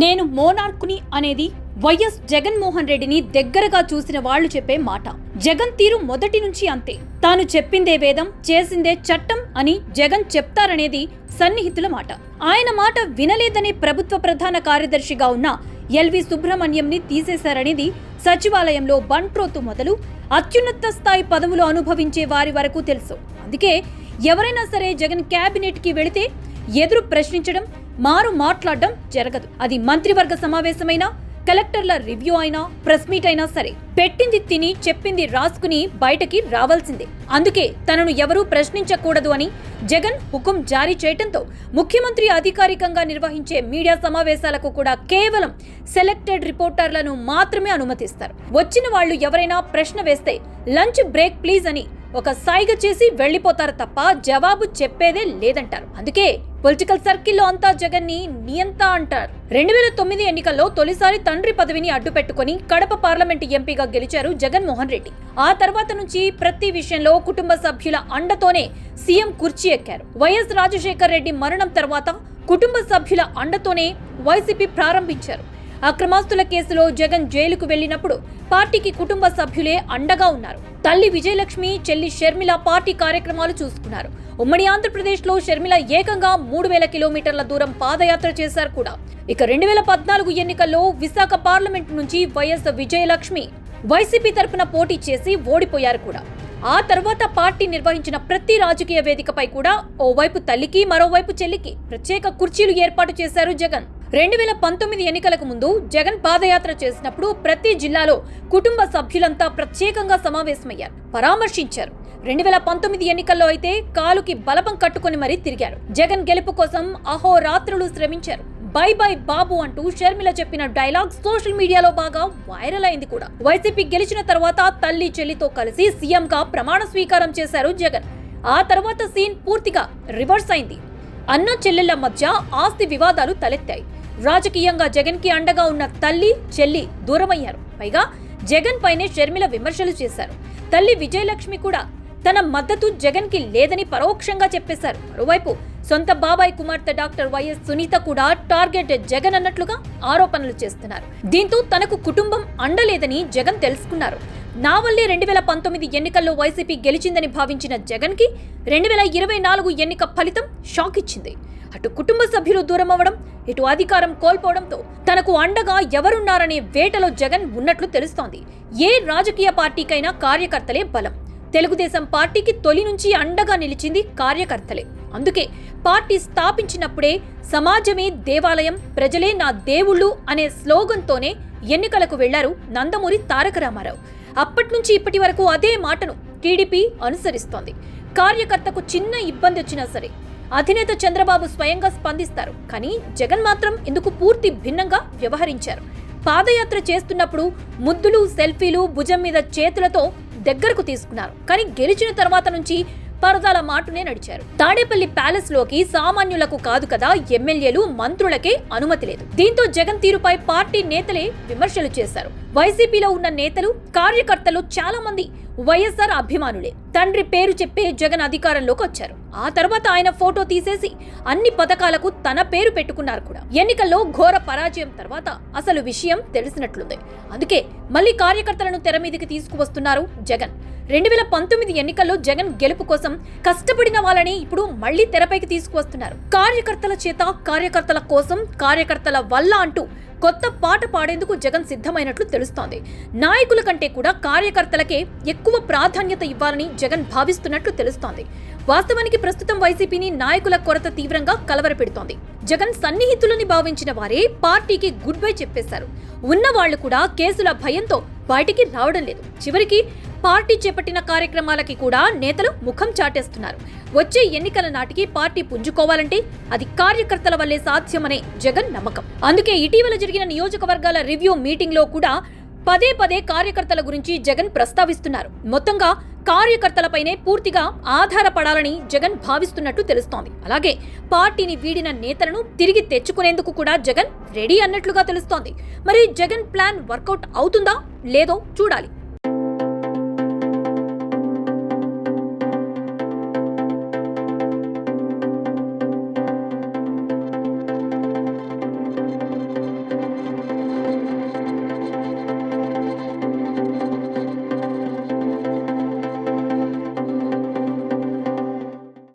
నేను మోనార్కుని అనేది వైఎస్ జగన్మోహన్ రెడ్డిని దగ్గరగా చూసిన వాళ్లు చెప్పే మాట. జగన్ తీరు మొదటి నుంచి అంతే. తాను చెప్పిందే వేదం, చేసిందే చట్టం అని జగన్ చెప్తారనేది సన్నిహితుల మాట. ఆయన మాట వినలేదనే ప్రభుత్వ ప్రధాన కార్యదర్శిగా ఉన్న ఎల్వి సుబ్రహ్మణ్యంని తీసేశారనేది సచివాలయంలో బంట్రోతు మొదలు అత్యున్నత స్థాయి పదవులు అనుభవించే వారి వరకు తెలుసు. అందుకే ఎవరైనా సరే జగన్ క్యాబినెట్ కి వెళితే ఎదురు ప్రశ్నించడం, మారు మాట్లాడడం జరగదు. అది మంత్రివర్గ సమావేశమైనా, కలెక్టర్ల రివ్యూ అయినా, ప్రెస్ మీట్ అయినా సరే పెట్టింది తిని చెప్పింది రాసుకుని బయటకి రావాల్సిందే. అందుకే తనను ఎవరూ ప్రశ్నించకూడదు అని జగన్ హుకుం జారీ చేయడంతో ముఖ్యమంత్రి అధికారికంగా నిర్వహించే మీడియా సమావేశాలకు కూడా కేవలం సెలెక్టెడ్ రిపోర్టర్లను మాత్రమే అనుమతిస్తారు. వచ్చిన వాళ్ళు ఎవరైనా ప్రశ్న వేస్తే లంచ్ బ్రేక్ ప్లీజ్ అని ఒక సైగ చేసి వెళ్లిపోతారు తప్ప జవాబు చెప్పేదే లేదంటారు. అందుకే పొలిటికల్ సర్కిల్లో అంతా జగన్ ని నియంత అంటారు. 2009 ఎన్నికల్లో తొలిసారి తండ్రి పదవిని అడ్డుపెట్టుకుని కడప పార్లమెంట్ ఎంపీగా గెలిచారు జగన్మోహన్ రెడ్డి. ఆ తర్వాత నుంచి ప్రతి విషయంలో కుటుంబ సభ్యుల అండతోనే సీఎం కుర్చీ ఎక్కారు. వైఎస్ రాజశేఖర్ రెడ్డి మరణం తర్వాత కుటుంబ సభ్యుల అండతోనే వైసీపీ ప్రారంభించారు. అక్రమాస్తుల కేసులో జగన్ జైలుకు వెళ్లినప్పుడు పార్టీకి కుటుంబ సభ్యులే అండగా ఉన్నారు. తల్లి విజయలక్ష్మి, చెల్లి షర్మిల పార్టీ కార్యక్రమాలు చూసుకున్నారు. ఉమ్మడి ఆంధ్రప్రదేశ్ లో షర్మిల ఏకంగా 3000 కిలోమీటర్ల దూరం పాదయాత్ర చేశారు కూడా. ఇక 2014 ఎన్నికల్లో విశాఖ పార్లమెంట్ నుంచి వైఎస్ విజయలక్ష్మి వైసీపీ తరపున పోటీ చేసి ఓడిపోయారు కూడా. ఆ తర్వాత పార్టీ నిర్వహించిన ప్రతి రాజకీయ వేదికపై కూడా ఓవైపు తల్లికి, మరోవైపు చెల్లికి ప్రత్యేక కుర్చీలు ఏర్పాటు చేశారు జగన్. 2019 ఎన్నికలకు ముందు జగన్ పాదయాత్ర చేసినప్పుడు ప్రతి జిల్లాలో కుటుంబ సభ్యులంతా ప్రత్యేకంగా సమావేశమయ్యారు, పరామర్శించారు. 2019 ఎన్నికల్లో అయితే కాలుకి బలపం కట్టుకుని మరీ తిరిగారు. జగన్ గెలుపు కోసం అహోరాత్రులు శ్రమించారు. బై బై బాబు అంటూ షర్మిల చెప్పిన డైలాగ్ సోషల్ మీడియాలో బాగా వైరల్ అయింది కూడా. వైసీపీ గెలిచిన తర్వాత తల్లి చెల్లితో కలిసి సీఎంగా ప్రమాణ స్వీకారం చేశారు జగన్. ఆ తర్వాత సీన్ పూర్తిగా రివర్స్ అయింది. అన్న చెల్లెళ్ల మధ్య ఆస్తి వివాదాలు తలెత్తాయి. రాజకీయంగా జగన్ కి అండగా ఉన్న తల్లి, చెల్లి దూరమయ్యారు. పైగా జగన్ పైనే షర్మిల విమర్శలు చేశారు. తల్లి విజయలక్ష్మి కూడా తన మద్దతు జగన్ కి లేదని పరోక్షంగా చెప్పేశారు. మరోవైపు సొంత బాబాయ్ కుమార్తె డాక్టర్ వైఎస్ సునీత కూడా టార్గెట్ జగన్ అన్నట్లుగా ఆరోపణలు చేస్తున్నారు. దీంతో తనకు కుటుంబం అండలేదని జగన్ తెలుసుకున్నారు. నా వల్లే 2019 ఎన్నికల్లో వైసీపీ గెలిచిందని భావించిన జగన్ కి 2024 ఎన్నిక ఫలితం షాక్ ఇచ్చింది. అటు కుటుంబ సభ్యులు దూరం అవ్వడం, ఇటు అధికారం కోల్పోవడంతో తనకు అండగా ఎవరున్నారనే వేటలో జగన్ ఉన్నట్లు తెలుస్తోంది. ఏ రాజకీయ పార్టీకైనా కార్యకర్తలే బలం. తెలుగుదేశం పార్టీకి తొలి నుంచి అండగా నిలిచింది కార్యకర్తలే. అందుకే పార్టీ స్థాపించినప్పుడే సమాజమే దేవాలయం, ప్రజలే నా దేవుళ్ళు అనే స్లోగన్తోనే ఎన్నికలకు వెళ్లారు నందమూరి తారక రామారావు. అప్పటి నుంచి ఇప్పటి వరకు అదే మాటను టీడీపీ అనుసరిస్తోంది. కార్యకర్తకు చిన్న ఇబ్బంది వచ్చినా సరే అధినేత చంద్రబాబు స్వయంగా స్పందిస్తారు. కానీ జగన్ మాత్రం ఇందుకు పూర్తి భిన్నంగా వ్యవహరించారు. పాదయాత్ర చేస్తున్నప్పుడు ముద్దులు, సెల్ఫీలు, భుజం మీద చేతులతో దగ్గరకు తీసుకున్నారు. కానీ గెలిచిన తర్వాత నుంచి పరదాల మాటునే నడిచారు. తాడేపల్లి ప్యాలెస్ లోకి సామాన్యులకు కాదు కదా, ఎమ్మెల్యేలు, మంత్రులకే అనుమతి లేదు. దీంతో జగన్ తీరుపై పార్టీ నేతలే విమర్శలు చేశారు. వైసీపీలో ఉన్న నేతలు, కార్యకర్తలు చాలా మంది వైఎస్ఆర్ అభిమానులే. తండ్రి పేరు చెప్పే జగన్ అధికారంలోకి వచ్చారు. ఆ తర్వాత ఆయన ఫోటో తీసేసి అన్ని పథకాలకు తన పేరు పెట్టుకున్నారు కూడా. ఎన్నికల్లో ఘోర పరాజయం తర్వాత అసలు విషయం తెలిసినట్లుంది. అందుకే మళ్లీ కార్యకర్తలను తెర మీదకి తీసుకువస్తున్నారు జగన్. 2019 ఎన్నికల్లో జగన్ గెలుపు కోసం కష్టపడిన వాళ్ళని ఇప్పుడు మళ్లీ తెరపైకి తీసుకువస్తున్నారు. కార్యకర్తల చేత, కార్యకర్తల కోసం, కార్యకర్తల వల్ల అంటూ కొత్త పాట పాడేందుకు జగన్ సిద్ధమైనట్లు తెలుస్తోంది. నాయకుల కంటే కూడా కార్యకర్తలకే ఎక్కువ ప్రాధాన్యత ఇవ్వాలని జగన్ భావిస్తున్నట్లు తెలుస్తోంది. వాస్తవానికి ప్రస్తుతం వైసీపీని నాయకుల కొరత తీవ్రంగా కలవరపెడుతోంది. జగన్ సన్నిహితులని భావించిన వారే పార్టీకి గుడ్ బై చెప్పేశారు. ఉన్న వాళ్లు కూడా కేసుల భయంతో బయటికి రావడం లేదు. చివరికి పార్టీ చేపట్టిన కార్యక్రమాలకి కూడా నేతలు ముఖం చాటేస్తున్నారు. వచ్చే ఎన్నికల నాటికి పార్టీ పుంజుకోవాలంటే అది కార్యకర్తల వల్లే సాధ్యమనే జగన్ నమ్మకం. అందుకే ఇటీవల జరిగిన నియోజకవర్గాల రివ్యూ మీటింగ్ లో కూడా పదే పదే కార్యకర్తల గురించి జగన్ ప్రస్తావిస్తున్నారు. మొత్తంగా కార్యకర్తలపైనే పూర్తిగా ఆధారపడాలని జగన్ భావిస్తున్నట్టు తెలుస్తోంది. అలాగే పార్టీని వీడిన నేతలను తిరిగి తెచ్చుకునేందుకు కూడా జగన్ రెడీ అన్నట్లుగా తెలుస్తోంది. మరి జగన్ ప్లాన్ వర్కౌట్ అవుతుందా లేదో చూడాలి.